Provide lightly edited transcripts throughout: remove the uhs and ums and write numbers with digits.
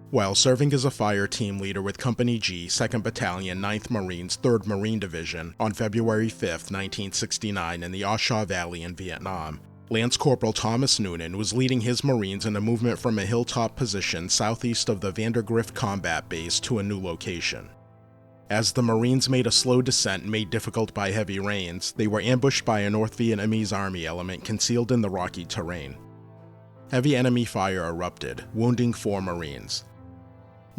While serving as a fire team leader with Company G, 2nd Battalion, 9th Marines, 3rd Marine Division, on February 5, 1969 in the A Sha Valley in Vietnam, Lance Corporal Thomas Noonan was leading his Marines in a movement from a hilltop position southeast of the Vandergrift Combat Base to a new location. As the Marines made a slow descent made difficult by heavy rains, they were ambushed by a North Vietnamese Army element concealed in the rocky terrain. Heavy enemy fire erupted, wounding 4 Marines.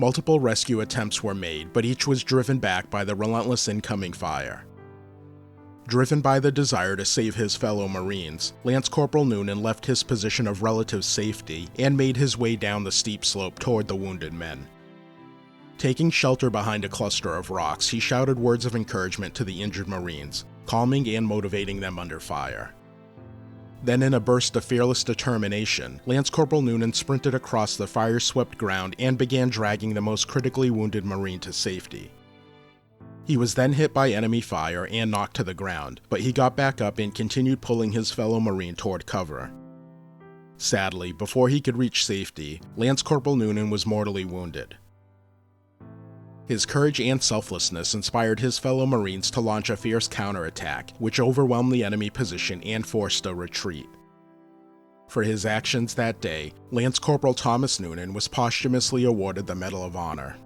Multiple rescue attempts were made, but each was driven back by the relentless incoming fire. Driven by the desire to save his fellow Marines, Lance Corporal Noonan left his position of relative safety and made his way down the steep slope toward the wounded men. Taking shelter behind a cluster of rocks, he shouted words of encouragement to the injured Marines, calming and motivating them under fire. Then, in a burst of fearless determination, Lance Corporal Noonan sprinted across the fire-swept ground and began dragging the most critically wounded Marine to safety. He was then hit by enemy fire and knocked to the ground, but he got back up and continued pulling his fellow Marine toward cover. Sadly, before he could reach safety, Lance Corporal Noonan was mortally wounded. His courage and selflessness inspired his fellow Marines to launch a fierce counterattack, which overwhelmed the enemy position and forced a retreat. For his actions that day, Lance Corporal Thomas Noonan was posthumously awarded the Medal of Honor.